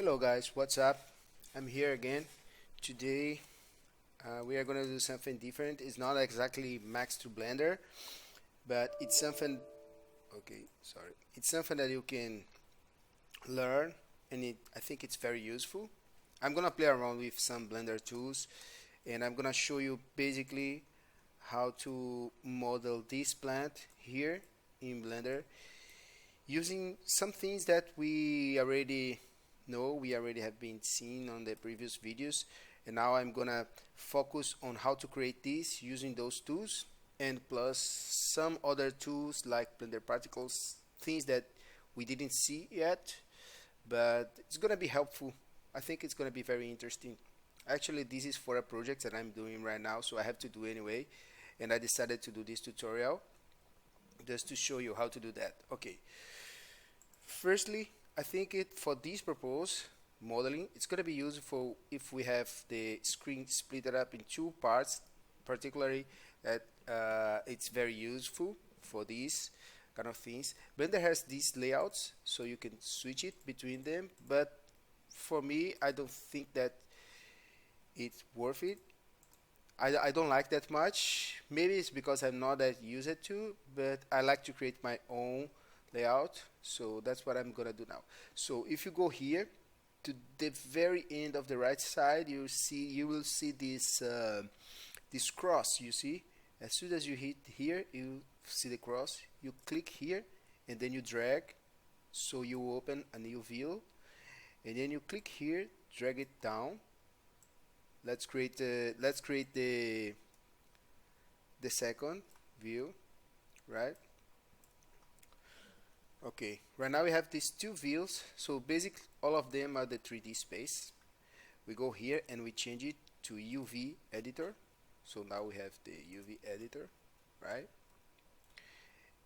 Hello guys, what's up? I'm here again. Today we are gonna do something different. It's not exactly Max to Blender, but it's something. Okay, sorry. It's something that you can learn, and I think it's very useful. I'm gonna play around with some Blender tools, and I'm gonna show you basically how to model this plant here in Blender using some things that we already know, we already have been seeing on the previous videos, and now I'm gonna focus on how to create this using those tools and plus some other tools like Blender Particles, things that we didn't see yet, but it's gonna be helpful. I think it's gonna be very interesting. Actually, this is for a project that I'm doing right now, so I have to do anyway, and I decided to do this tutorial just to show you how to do that. Okay, firstly, I think for this purpose modeling, it's going to be useful if we have the screen split it up in two parts, particularly that it's very useful for these kind of things. Blender has these layouts, so you can switch it between them, but for me, I don't think that it's worth it. I don't like that much. Maybe it's because I'm not that used to, but I like to create my own layout, so that's what I'm gonna do now. So if you go here to the very end of the right side, you will see this cross. You see, as soon as you hit here, you see the cross. You click here, and then you drag, so you open a new view, and then you click here, drag it down. Let's create the second view, right? Okay, right now we have these two views, so basically all of them are the 3D space. We go here and we change it to UV editor, so now we have the UV editor, right?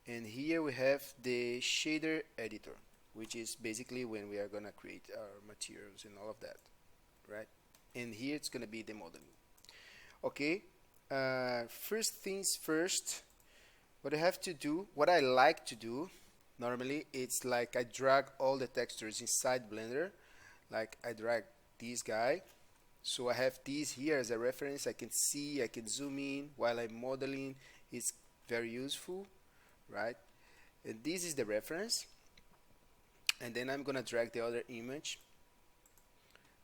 And here we have the shader editor, which is basically when we are gonna create our materials and all of that, right? And here it's gonna be the modeling. Okay, first things first, what I have to do, what I like to do normally, it's like I drag all the textures inside Blender. Like I drag this guy, so I have these here as a reference. I can see, I can zoom in while I'm modeling. It's very useful, right? And this is the reference, and then I'm gonna drag the other image.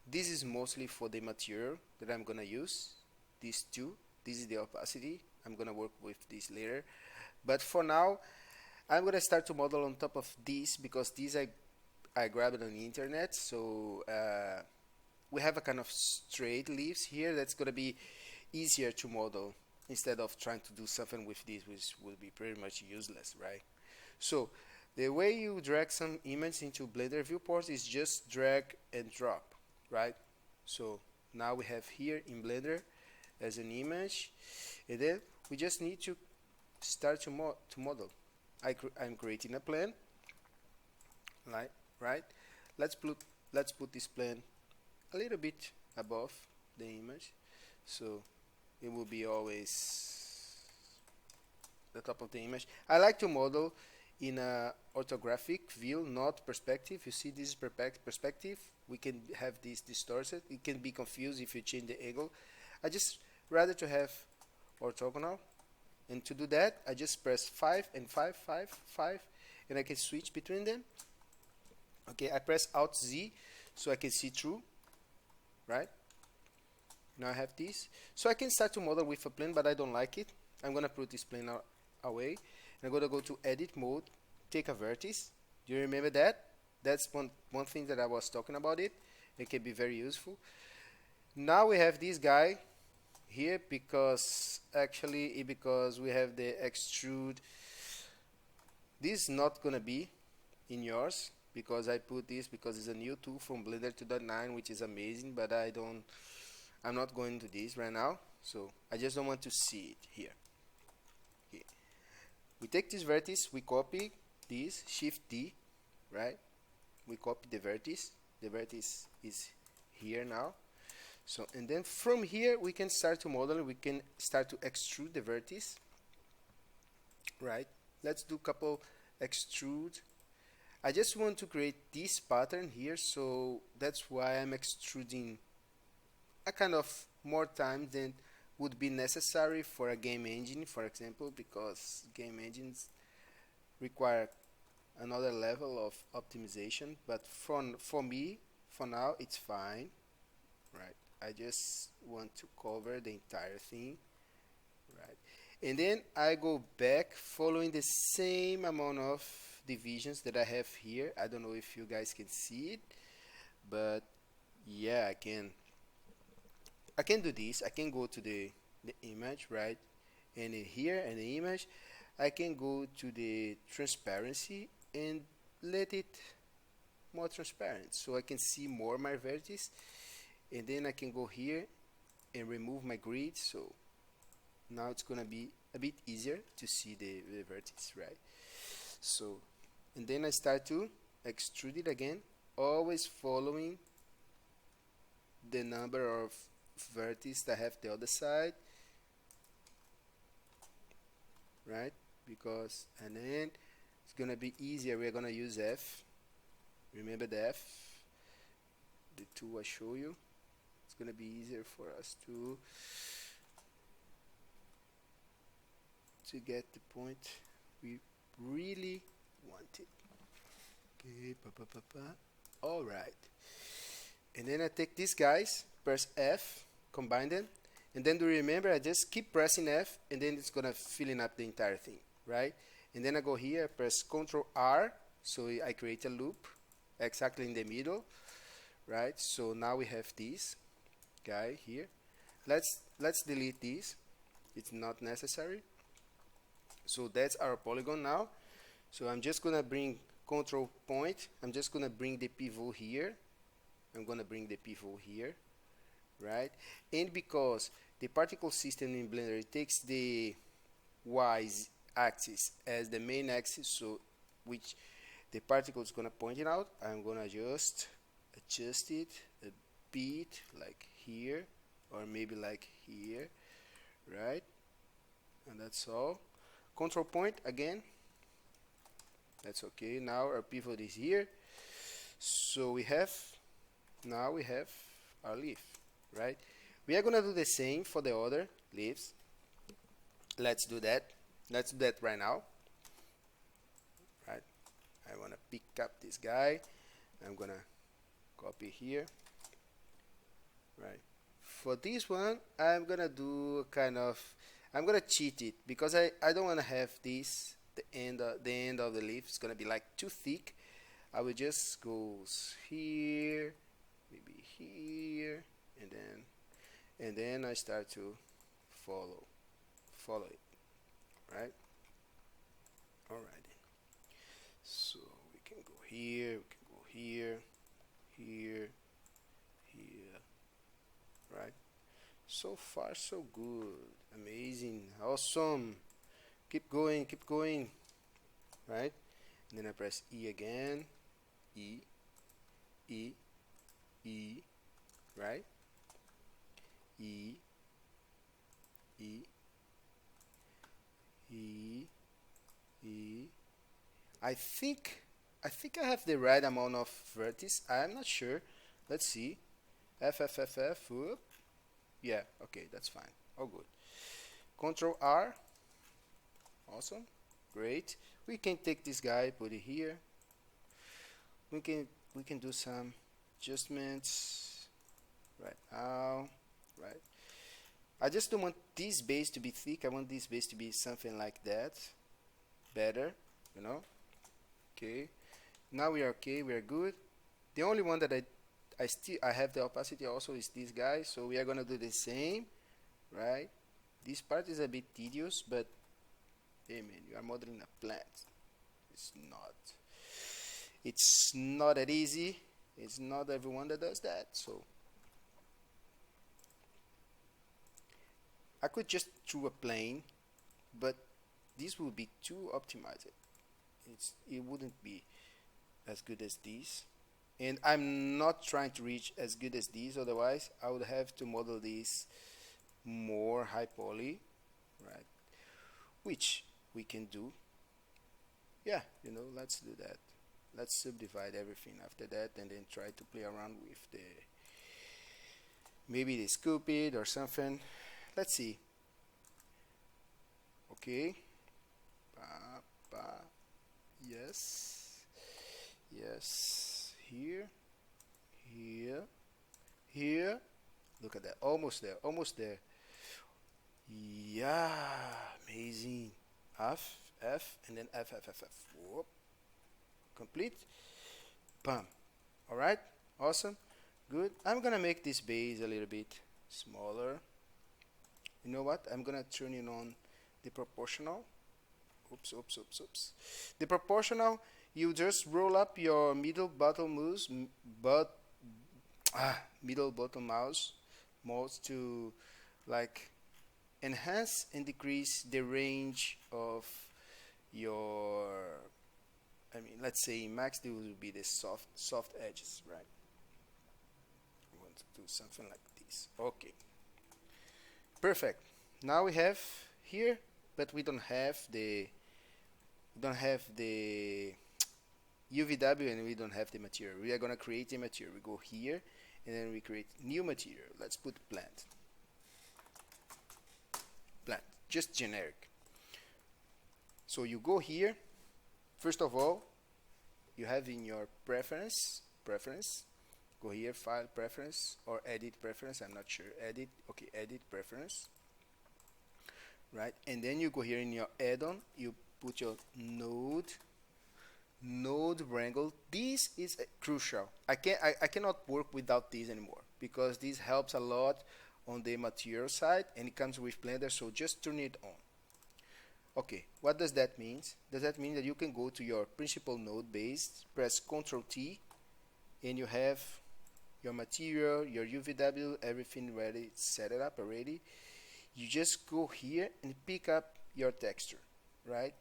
This is mostly for the material that I'm gonna use. These two, this is the opacity. I'm gonna work with this later, but for now I'm gonna start to model on top of this because these I grabbed it on the internet. So we have a kind of straight leaves here that's gonna be easier to model instead of trying to do something with this, which will be pretty much useless, right? So the way you drag some image into Blender viewport is just drag and drop, right? So now we have here in Blender as an image, and then we just need to start to model. I'm creating a plane, right? Let's put this plane a little bit above the image, so it will be always the top of the image. I like to model in a orthographic view, not perspective. You see, this is perspective. We can have this distorted. It can be confused if you change the angle. I just rather to have orthogonal, and to do that I just press 5 and 5, 5, 5, and I can switch between them. Okay, I press Alt Z so I can see through, right? Now I have this, so I can start to model with a plane, but I don't like it. I'm gonna put this plane away, and I'm gonna go to edit mode, take a vertex. Do you remember that? That's one thing that I was talking about. It can be very useful. Now we have this guy here because we have the extrude. This is not gonna be in yours because I put this because it's a new tool from Blender 2.9, which is amazing, but I'm not going to this right now, so I just don't want to see it here. Okay. We take this vertex, we copy this, Shift D, right? We copy the vertex is here now. So, and then from here we can start to model, we can start to extrude the vertex, right? Let's do a couple extrude. I just want to create this pattern here, so that's why I'm extruding a kind of more time than would be necessary for a game engine, for example, because game engines require another level of optimization. But for me, for now, it's fine, right? I just want to cover the entire thing, right? And then I go back following the same amount of divisions that I have here. I don't know if you guys can see it, but yeah, I can do this. I can go to the image, right? And in here in the image, I can go to the transparency and let it more transparent so I can see more my vertices. And then I can go here and remove my grid, so now it's gonna be a bit easier to see the vertex, right? So, and then I start to extrude it again, always following the number of vertices that have the other side, right? Because, and then it's gonna be easier. We're gonna use F. Remember the F, the tool I show you. It's gonna be easier for us to get the point we really want it. Okay, all right. And then I take these guys, press F, combine them, and then do you remember I just keep pressing F, and then it's gonna filling up the entire thing, right? And then I go here, press Ctrl R, so I create a loop exactly in the middle, right? So now we have this guy here. Let's delete this. It's not necessary. So that's our polygon now. So I'm just gonna bring control point. I'm just gonna bring the pivot here. I'm gonna bring the pivot here, right? And because the particle system in Blender, it takes the Y axis as the main axis, so which the particle is gonna point it out, I'm gonna just adjust it a bit, like here, or maybe like here, right? And that's all. Control point again. That's okay. Now our pivot is here. So now we have our leaf, right? We are gonna do the same for the other leaves. Let's do that. Let's do that right now. Right? I wanna pick up this guy. I'm gonna copy here. Right. For this one, I'm gonna do kind of, I'm gonna cheat it because I don't wanna have this the end of the leaf. It's gonna be like too thick. I will just go here, maybe here, and then I start to follow it, right? All right. So we can go here, we can go here, here, here, right? So far so good, amazing, awesome. Keep going, right? And then I press E again, E, E, E, right? E, E, E, E. I think I have the right amount of vertices. I'm not sure. Let's see. F, F, F, F. Whoop. Yeah, okay, that's fine. All good. Control R. Awesome. Great. We can take this guy, put it here. We can do some adjustments right now. Right. I just don't want this base to be thick. I want this base to be something like that. Better, you know. Okay. Now we are okay. We are good. The only one that I have the opacity also is this guy. So we are gonna do the same, right? This part is a bit tedious, but hey man, you are modeling a plant. It's not that easy. It's not everyone that does that. So I could just draw a plane, but this would be too optimized. It wouldn't be as good as this. And I'm not trying to reach as good as these, otherwise I would have to model this more high poly, right? Which we can do. Yeah, let's do that. let's subdivide everything after that, and then try to play around with the, maybe they scoop it or something. Let's see. Okay. Yes. Yes. Here. Here. Here. Look at that. Almost there. Almost there. Yeah. Amazing. F. F. And then F. F. F. F. Whoop. Complete. Bam. Alright. Awesome. Good. I'm gonna make this base a little bit smaller. You know what? I'm gonna turn it on the proportional. Oops, oops, oops, oops. The proportional, you just roll up your middle bottom mouse, middle bottom mouse to like enhance and decrease the range of your, I mean, let's say in max there will be the soft edges, right? I want to do something like this. Okay. Perfect. Now we have here, but we don't have the UVW and we don't have the material. We are gonna create a material. We go here and then we create new material. Let's put plant. Plant, just generic. So you go here. First of all, you have in your preference, go here, file preference or edit preference, I'm not sure, edit, okay, edit preference, right? And then you go here in your add-on, you put your node wrangle. This is crucial. I cannot work without this anymore because this helps a lot on the material side and it comes with Blender, so just turn it on. Okay, what does that mean? Does that mean that you can go to your principal node base, press Ctrl T, and you have your material, your UVW, everything ready, set it up already. You just go here and pick up your texture, right?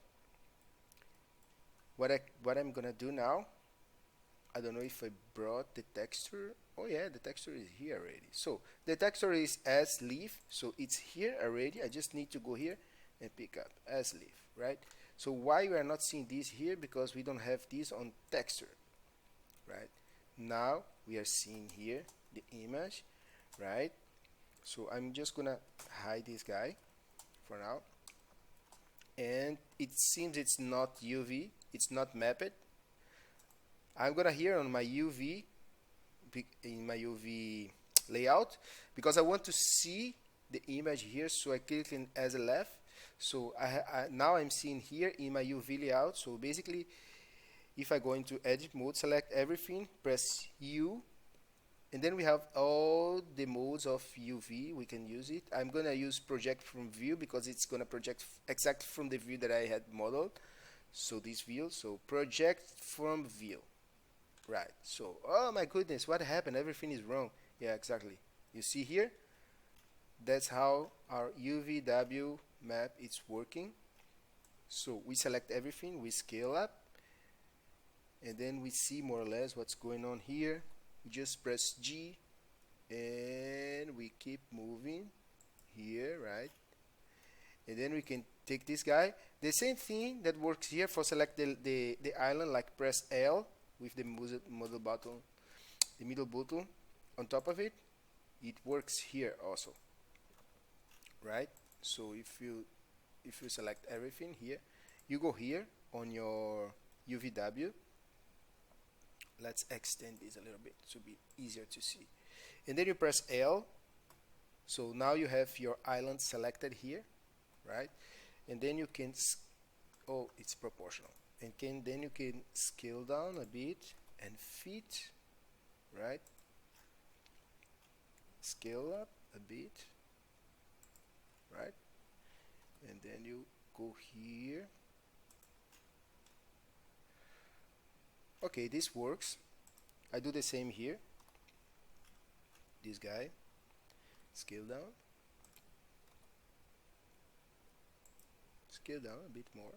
What I'm gonna do now, I don't know if I brought the texture. Oh yeah, the texture is here already. So the texture is as leaf, so it's here already. I just need to go here and pick up as leaf, right? So why we are not seeing this here? Because we don't have this on texture, right? Now we are seeing here the image, right? So I'm just gonna hide this guy for now, and it seems it's not UV, it's not mapped. I'm gonna here on my UV, in my UV layout, because I want to see the image here, so I click in as a left. So now I'm seeing here in my UV layout. So basically, if I go into edit mode, select everything, press U, and then we have all the modes of UV. We can use it. I'm gonna use project from view because it's gonna project exactly from the view that I had modeled. So this view, so project from view, right? So, oh my goodness, what happened? Everything is wrong. Yeah, exactly. You see here, that's how our UVW map is working. So we select everything, we scale up, and then we see more or less what's going on here. We just press G and we keep moving here, right? And then we can take this guy. The same thing that works here for select the island, like press L with the middle button, the middle button on top of it. It works here also, right? So if you select everything here, you go here on your UVW. Let's extend this a little bit to be easier to see. And then you press L. So now you have your island selected here, right? And then you can, oh, it's proportional. And then you can scale down a bit and fit, right? Scale up a bit, right? And then you go here. Okay, this works. I do the same here. This guy, scale down, scale down a bit more.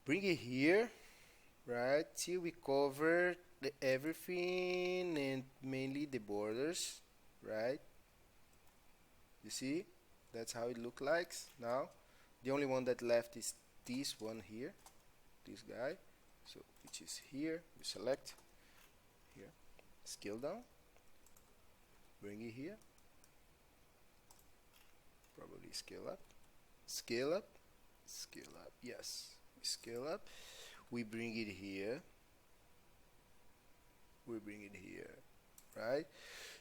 Bring it here, right, till we cover everything and mainly the borders, right? You see, that's how it looks like now. The only one that left is this one here, this guy, So which is here, we select here, scale down, bring it here, probably scale up, scale up, scale up, yes, we scale up, we bring it here, we bring it here, right?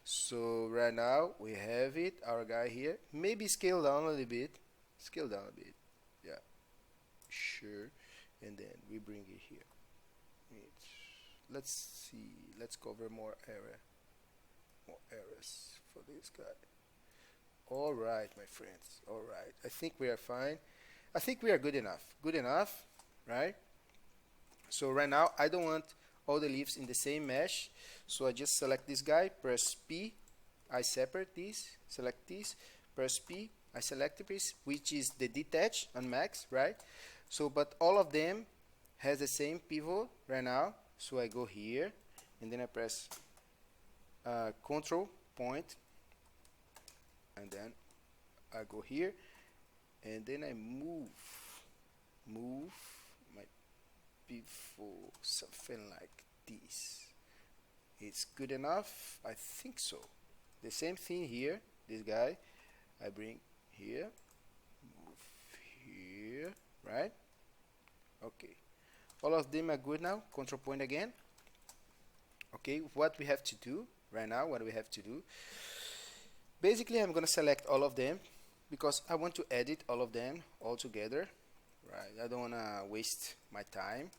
So right now we have it, our guy here, maybe scale down a little bit, scale down a bit, yeah, sure, and then we bring it here. Let's see, let's cover more areas for this guy. All right, my friends, all right, I think we are fine. I think we are good enough, right? So right now I don't want all the leaves in the same mesh, so I just select this guy, press P, I separate this, select this, press P, I select the piece, which is the detach on max, right? So but all of them has the same pivot right now, so I go here and then I press control point, and then I go here and then I move my pivot something like this. It's good enough, I think so. The same thing here, this guy I bring here, move here, right? Okay, all of them are good now. Control point again. Okay, what we have to do right now, basically I'm gonna select all of them because I want to edit all of them all together, right? I don't wanna waste my time.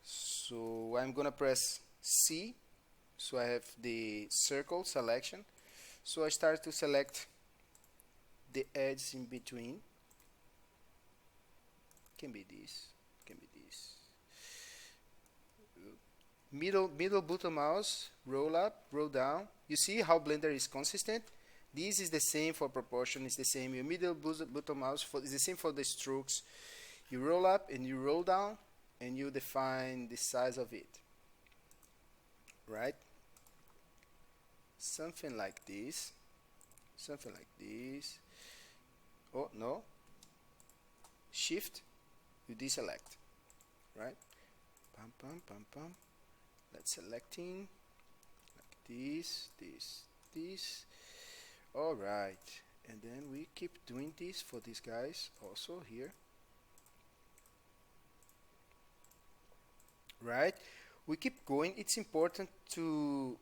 So I'm gonna press C, so I have the circle selection. So I start to select the edges in between. Can be this, can be this. Middle button mouse, roll up, roll down. You see how Blender is consistent? This is the same for proportion, it's the same. Your middle button mouse is the same for the strokes. You roll up and you roll down and you define the size of it, right? Something like this, something like this. Oh no, shift, you deselect, right? Pam pam pam pam. Let's selecting like this. All right, and then we keep doing this for these guys also here, right? We keep going. It's important to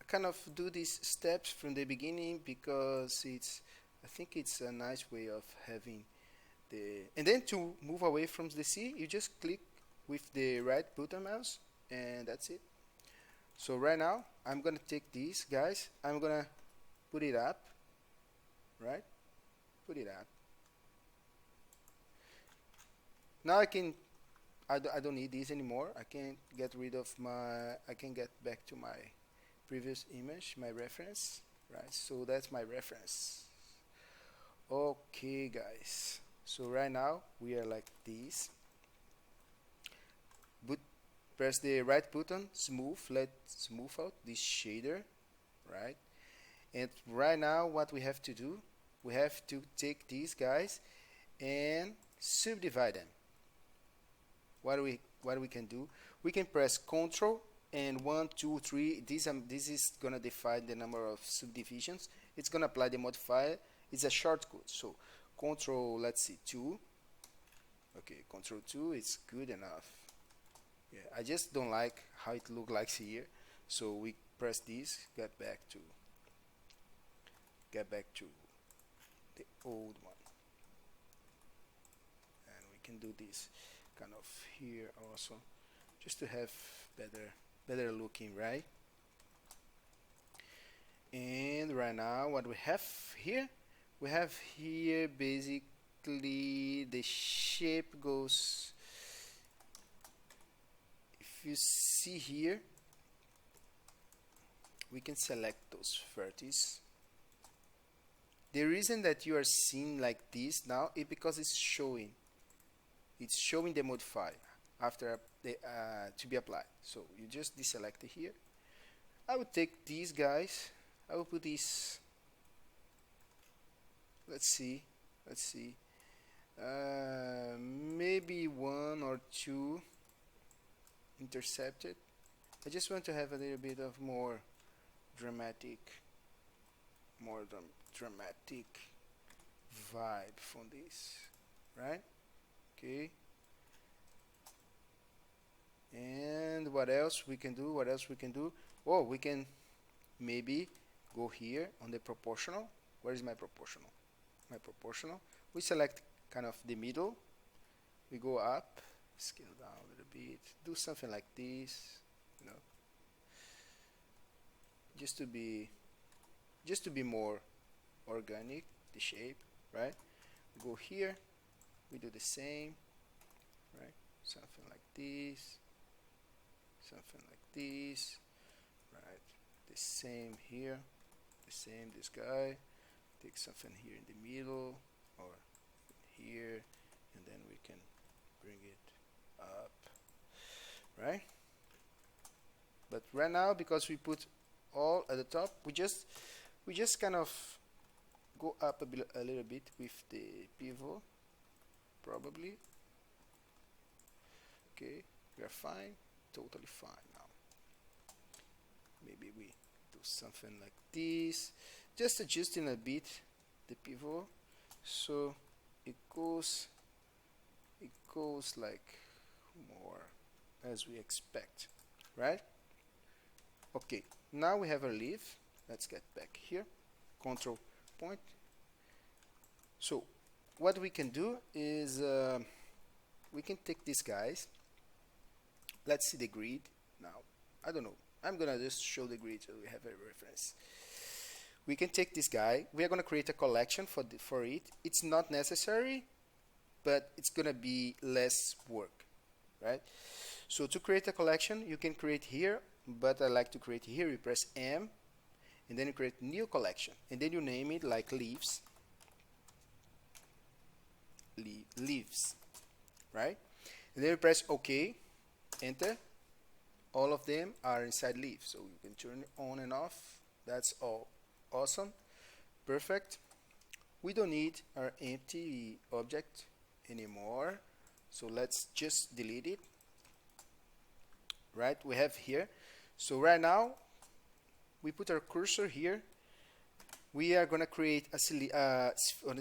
kind of do these steps from the beginning because I think it's a nice way of having and then to move away from the C, you just click with the right button mouse and that's it. So right now I'm gonna take these guys, I'm gonna put it up, right? Put it up. Now I don't need these anymore. I can get rid of I can get back to my previous image, my reference, right? So that's my reference. Okay guys, so right now we are like this. Press the right button, smooth, let's smooth out this shader, right? And right now what we have to do, we have to take these guys and subdivide them. What we can do, we can press Ctrl and 1, 2, 3. This is gonna define the number of subdivisions. It's gonna apply the modifier. It's a shortcut. So Ctrl, let's see, 2. Okay, Ctrl 2 is good enough. Yeah, I just don't like how it looks like here. So we press this, get back to the old one, and we can do this kind of here also, just to have better looking, right? And right now what we have here, basically the shape goes, if you see here, we can select those vertices. The reason that you are seeing like this now is because it's showing the modifier after to be applied. So you just deselect it here. I would take these guys, I will put this, let's see, maybe 1 or 2, intercepted. I just want to have a little bit of more dramatic dramatic vibe from this, right? Okay. And what else we can do? What else we can do? Oh, we can maybe go here on the proportional. Where is my proportional? My proportional. We select kind of the middle. We go up, scale down a little bit, do something like this, you know, just to be more organic, the shape, right? We go here, we do the same, right? Something like this, something like this, right? The same here, the same this guy. Take something here in the middle or here, and then we can bring it up, right? But right now, because we put all at the top, we just kind of go up a little bit with the pivot, probably. Okay, we are fine, totally fine now. Maybe we do something like this, just adjusting a bit the pivot, so it goes like more as we expect, right? Okay, now we have our leaf. Let's get back here, control point. So what we can do is we can take these guys. Let's see the grid now. I don't know, I'm gonna just show the grid so we have a reference. We can take this guy. We are gonna create a collection for it. It's not necessary, but it's gonna be less work, right? So to create a collection, you can create here, but I like to create here. You press M, and then you create new collection, and then you name it like leaves, leaves, right? And then you press OK, enter. All of them are inside leaves, so you can turn it on and off. That's all. Awesome, perfect. We don't need our empty object anymore, so let's just delete it. Right, we have here. So right now we put our cursor here. We are gonna create a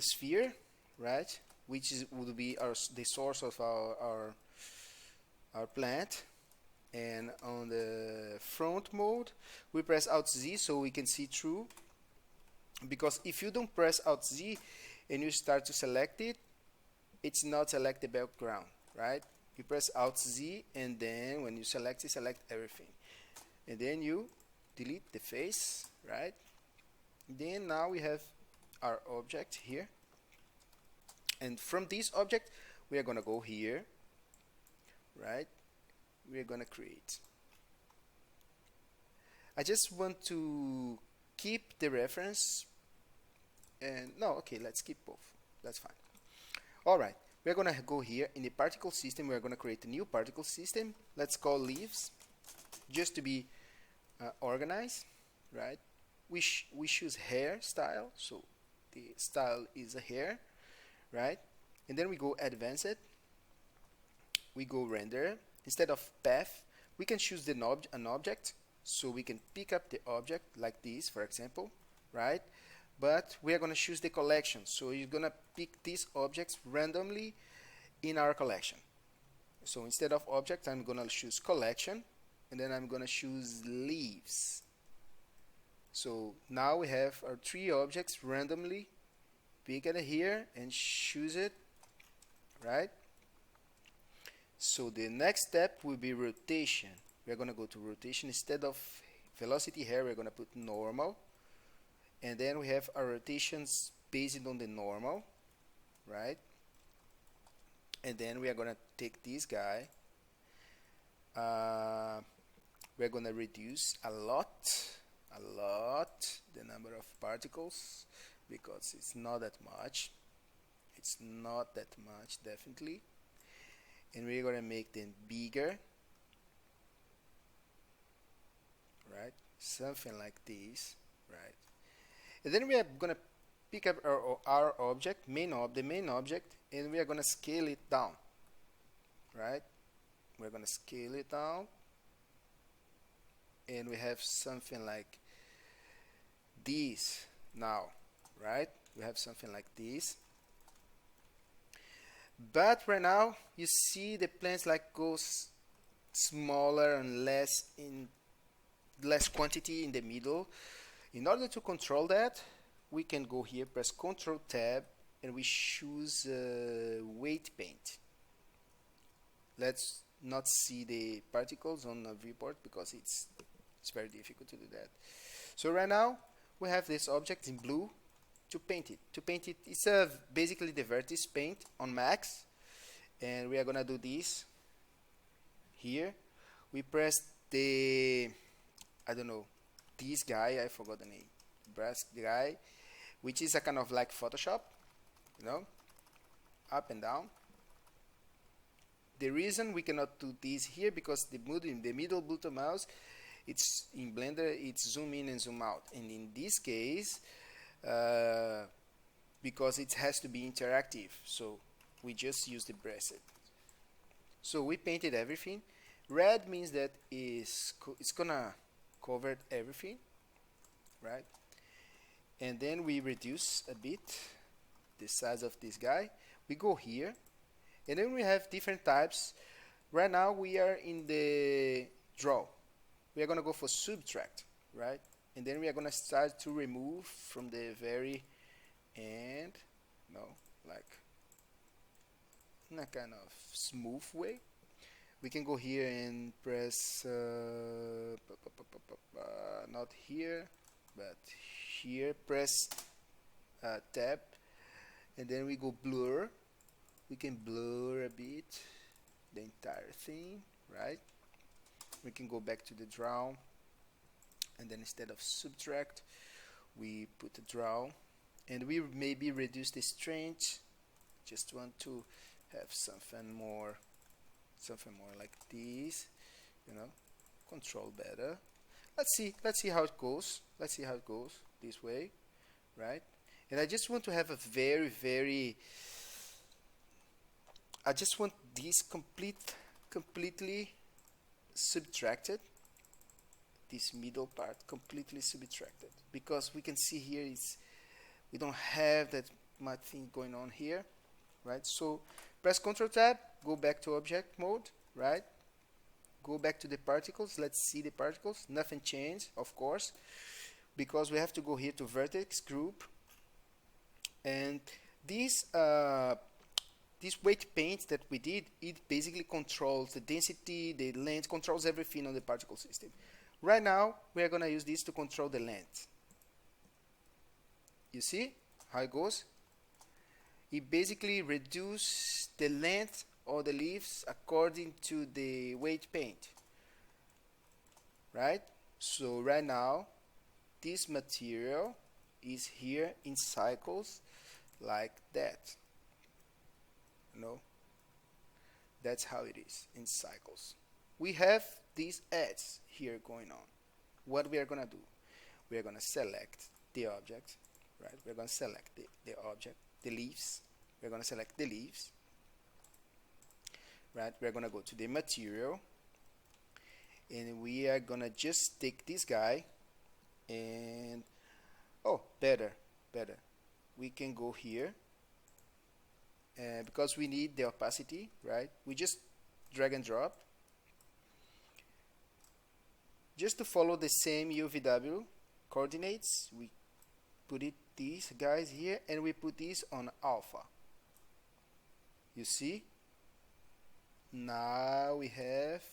sphere, right, which would be the source of our plant. And on the front mode, we press Alt Z so we can see through. Because if you don't press Alt Z and you start to select it, it's not select the background, right? You press Alt Z, and then when you select it, select everything, and then you delete the face, right? Then now we have our object here, and from this object we are gonna go here, right? We are gonna create. I just want to keep the reference, and no, okay, let's keep both. That's fine. All right. We're going to go here in the particle system. We're going to create a new particle system. Let's call leaves, just to be organized, right? We choose hair style, so the style is a hair, right? And then we go advanced. We go render. Instead of path, we can choose an object, so we can pick up the object like this, for example, right? But we are going to choose the collection, so you're going to pick these objects randomly in our collection. So instead of object, I'm going to choose collection, and then I'm going to choose leaves. So now we have our 3 objects randomly. Pick it here and choose it, right? So the next step will be rotation. We're going to go to rotation. Instead of velocity here, we're going to put normal. And then we have our rotations based on the normal, right? And then we are going to take this guy. We're going to reduce a lot the number of particles, because it's not that much. It's not that much, definitely. And we're going to make them bigger, right? Something like this, right? And then we are going to pick up our object, the main object, and we are going to scale it down, right? we're gonna scale it down, and we have something like this now, right? We have something like this. But right now you see the plants like goes smaller and less quantity in the middle. In order to control that, we can go here, press Ctrl Tab, and we choose weight paint. Let's not see the particles on a viewport because it's very difficult to do that. So right now we have this object in blue to paint it. It's basically the vertex paint on max, and we are gonna do this here. We press the, I don't know, this guy, I forgot the name, press the guy, which is a kind of like Photoshop, you know, up and down. The reason we cannot do this here because the middle button mouse, it's in Blender, it's zoom in and zoom out, and in this case because it has to be interactive, so we just use the bracelet. So we painted everything. Red means that it's gonna cover everything, right? And then we reduce a bit the size of this guy. We go here, and then we have different types. Right now we are in the draw. We are gonna go for subtract, right? And then we are gonna start to remove from the very end, like in a kind of smooth way. We can go here and press not here, but here, press tab, and then we go blur. We can blur a bit the entire thing, right? We can go back to the draw, and then instead of subtract we put a draw, and we maybe reduce the strength. Just want to have something more like this, you know, control better. Let's see how it goes. Let's see how it goes this way, right? And I just want to have a I just want this completely subtracted, this middle part completely subtracted, because we can see here we don't have that much thing going on here, right? So press Ctrl Tab, go back to object mode, right? Go back to the particles. Let's see the particles. Nothing changed, of course, because we have to go here to vertex group, and this weight paint that we did, it basically controls the density, the length, controls everything on the particle system. Right now we are gonna use this to control the length. You see how it goes? It basically reduces the length of the leaves according to the weight paint, right? So right now this material is here in cycles like that. That's how it is in cycles. We have these edges here going on. What we are gonna do, we are gonna select the object, right? We're gonna select the object, the leaves. We're gonna select the leaves, right? We're gonna go to the material, and we are gonna just take this guy and better, we can go here, because we need the opacity, right? We just drag and drop just to follow the same UVW coordinates. We put these guys here, and we put these on alpha. You see, now we have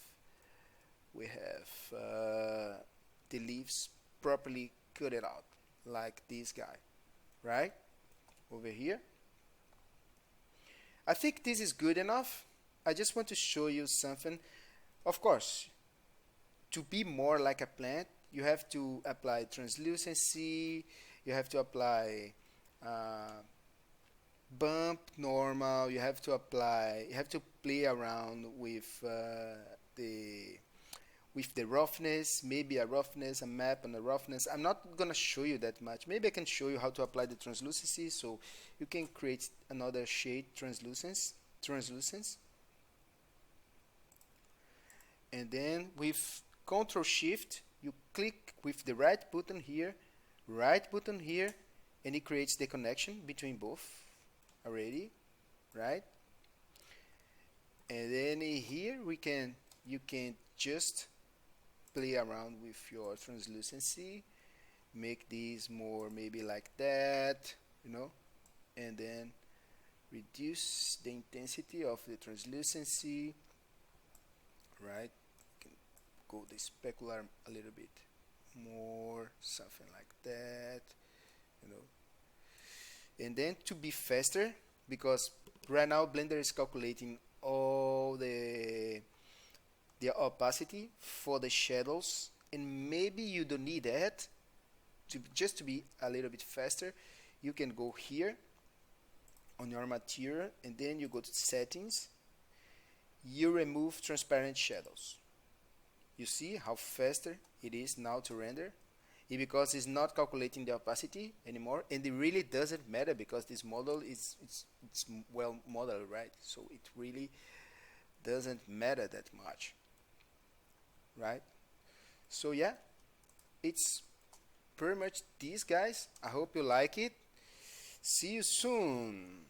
the leaves properly cut it out like this guy, right? Over here. I think this is good enough. I just want to show you something. Of course, to be more like a plant, you have to apply translucency, you have to apply bump, normal, you have to play around with the roughness, maybe a roughness, a map and a roughness. I'm not gonna show you that much. Maybe I can show you how to apply the translucency, so you can create another shade translucence. and then with Control Shift you click with the right button here, and it creates the connection between both already, right? And then here you can just play around with your translucency, make these more maybe like that, and then reduce the intensity of the translucency, right? Can go the specular a little bit more, something like that, you know. And then to be faster, because right now Blender is calculating all the opacity for the shadows, and maybe you don't need that. Just to be a little bit faster, you can go here on your material, and then you go to settings, you remove transparent shadows. You see how faster it is now to render? Because it's not calculating the opacity anymore, and it really doesn't matter because this model is it's well modeled, right? So it really doesn't matter that much, right? So yeah, it's pretty much this, guys. I hope you like it. See you soon.